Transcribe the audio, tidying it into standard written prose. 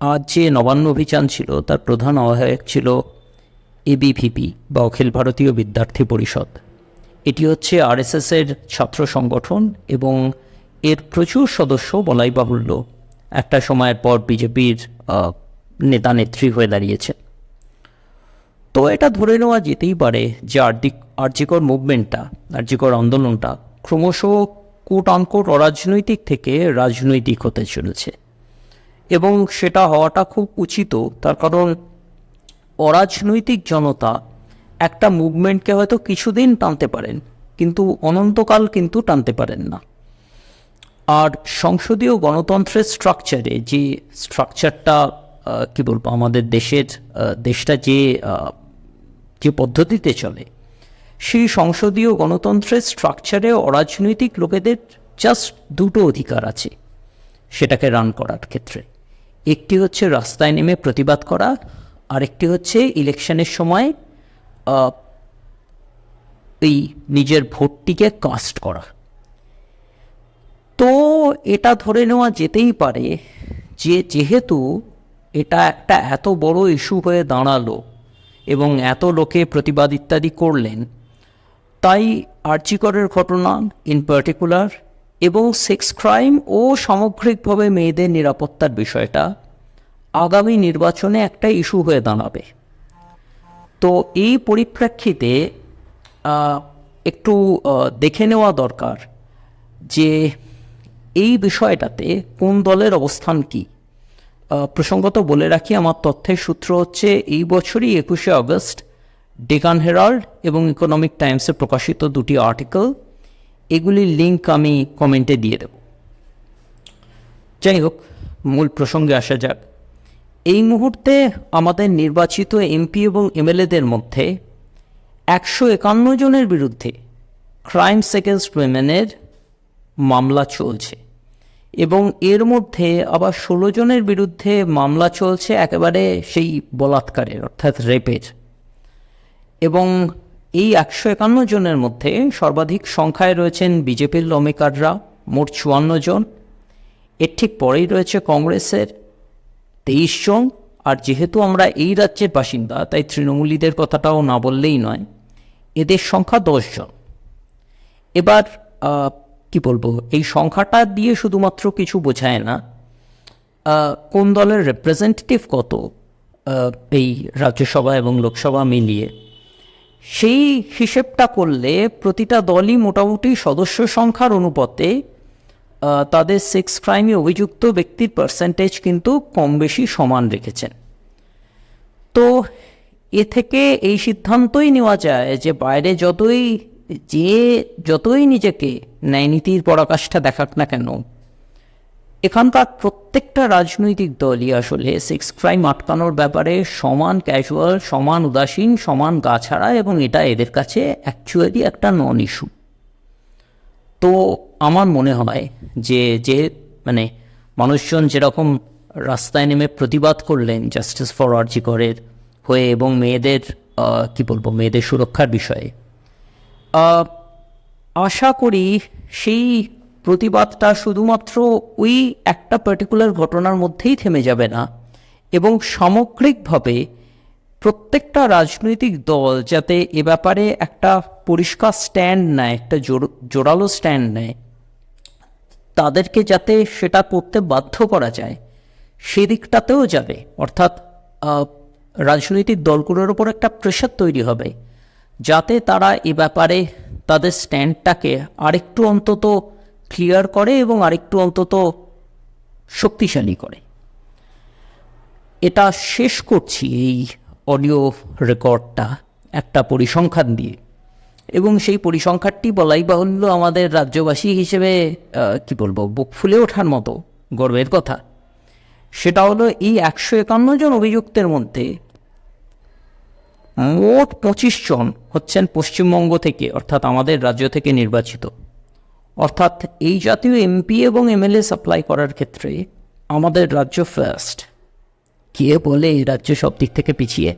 আজ যে নবান্ন অভিযান ছিল তার প্রধান আহ্বায়ক ছিল এবিভিপি বা অখিল ভারতীয় বিদ্যার্থী পরিষদ। এটি হচ্ছে আরএসএসের ছাত্র সংগঠন এবং এর প্রচুর সদস্য বলাই বাহুল্য একটা সময়ের পর বিজেপির নেতা নেত্রী হয়ে দাঁড়িয়েছে। তো এটা ধরে নেওয়া যেতেই পারে যে আরজিকর মুভমেন্টটা, আরজিকর আন্দোলনটা ক্রমশ কোট আনকোট অরাজনৈতিক থেকে রাজনৈতিক হতে চলেছে এবং সেটা হওয়াটা খুব উচিত। তার কারণ অরাজনৈতিক জনতা একটা মুভমেন্টকে হয়তো কিছুদিন টানতে পারেন, কিন্তু অনন্তকাল কিন্তু টানতে পারেন না। আর সংসদীয় গণতন্ত্রের স্ট্রাকচারে যে স্ট্রাকচারটা কী বলবো, আমাদের দেশটা যে পদ্ধতিতে চলে, সেই সংসদীয় গণতন্ত্রের স্ট্রাকচারে অরাজনৈতিক লোকেদের জাস্ট দুটো অধিকার আছে সেটাকে রান করার ক্ষেত্রে। একটি হচ্ছে রাস্তায় নেমে প্রতিবাদ করা, আরেকটি হচ্ছে ইলেকশনের সময় এই নিজের ভোটটিকে কাস্ট করা। তো এটা ধরে নেওয়া যেতেই পারে যে যেহেতু এটা একটা এত বড় ইস্যু হয়ে দাঁড়ালো এবং এত লোকে প্রতিবাদ ইত্যাদি করলেন, তাই আরজিকরের ঘটনা ইন পার্টিকুলার এবং সেক্স ক্রাইম ও সামগ্রিকভাবে মেয়েদের নিরাপত্তার বিষয়টা আগামী নির্বাচনে একটা ইস্যু হয়ে দাঁড়াবে। তো এই পরিপ্রেক্ষিতে একটু দেখে নেওয়া দরকার যে এই বিষয়টাতে কোন দলের অবস্থান কী। প্রসঙ্গত বলে রাখি, আমার তথ্যের সূত্র হচ্ছে এই বছরই 21শে আগস্ট ডেকান হেরাল্ড এবং ইকোনমিক টাইমসে প্রকাশিত দুটি আর্টিকেল, এগুলির লিঙ্ক আমি কমেন্টে দিয়ে দেব। যাই হোক, মূল প্রসঙ্গে আসা যাক। এই মুহূর্তে আমাদের নির্বাচিত এমপি এবং এমএলএদের মধ্যে 151 জনের বিরুদ্ধে ক্রাইমস এগেনস্ট উইমেনের মামলা চলছে এবং এর মধ্যে আবার 16 জনের বিরুদ্ধে মামলা চলছে একেবারে সেই বলাৎকারের, অর্থাৎ রেপের। এবং এই 151 জনের মধ্যে সর্বাধিক সংখ্যায় রয়েছেন বিজেপির লমেকাররা, মোট 54 জন। এর ঠিক পরেই রয়েছে কংগ্রেসের 23 জন। আর যেহেতু আমরা এই রাজ্যের বাসিন্দা, তাই তৃণমূলীদের কথাটাও না বললেই নয়, এদের সংখ্যা 10 জন। এবার কি বলবো, এই সংখ্যাটা দিয়ে শুধুমাত্র কিছু বোঝায় না। কোন দলের রিপ্রেজেন্টেটিভ কত এই রাজ্যসভা এবং লোকসভা মিলিয়ে, সেই হিসেবটা করলে প্রতিটা দলই মোটামুটি সদস্য সংখ্যার অনুপাতে তাদের সেক্স ক্রাইমে অভিযুক্ত ব্যক্তির পার্সেন্টেজ কিন্তু কম বেশি সমান রেখেছেন। তো এ থেকে এই সিদ্ধান্তই নেওয়া যায় যে বাইরে যতই নিজেকে ন্যায়নীতির পরাকাষ্ঠা দেখাক না কেন, এখানকার প্রত্যেকটা রাজনৈতিক দলই আসলে সেক্স ক্রাইম আটকানোর ব্যাপারে সমান ক্যাজুয়াল, সমান উদাসীন, সমান গাছাড়া, এবং এটা এদের কাছে অ্যাকচুয়ালি একটা নন ইস্যু। তো আমার মনে হয় যে মানুষজন যেরকম রাস্তায় নেমে প্রতিবাদ করলেন জাস্টিস ফর আরজিকরের হয়ে এবং মেয়েদের মেয়েদের সুরক্ষার বিষয়ে, আশা করি সেই প্রতিবাদটা শুধুমাত্র ওই একটা পার্টিকুলার ঘটনার মধ্যেই থেমে যাবে না এবং সামগ্রিকভাবে প্রত্যেকটা রাজনৈতিক দল যাতে এ ব্যাপারে একটা পরিষ্কার স্ট্যান্ড নেয়, একটা জোরালো স্ট্যান্ড নেয়, তাদেরকে যাতে সেটা করতে বাধ্য করা যায় সেদিকটাতেও যাবে। অর্থাৎ রাজনৈতিক দলগুলোর ওপর একটা প্রেশার তৈরি হবে যাতে তারা এ ব্যাপারে তাদের স্ট্যান্ডটাকে আরেকটু অন্তত ক্লিয়ার করে এবং আরেকটু অন্তত শক্তিশালী করে। এটা শেষ করছি এই অডিও রেকর্ডটা একটা পরিসংখ্যান দিয়ে, এবং সেই পরিসংখ্যানটি বলাই বাহুল্য আমাদের রাজ্যবাসী হিসেবে বুক ফুলে ওঠার মতো গর্বের কথা। সেটা হলো এই 151 জন অভিযুক্তের মধ্যে মোট 25 জন হচ্ছেন পশ্চিমবঙ্গ থেকে, অর্থাৎ আমাদের রাজ্য থেকে নির্বাচিত। অর্থাৎ এই জাতীয় এমপি এবং এমএলএ সাপ্লাই করার ক্ষেত্রে আমাদের রাজ্য ফার্স্ট। কে বলে এই রাজ্য সব দিক থেকে পিছিয়ে?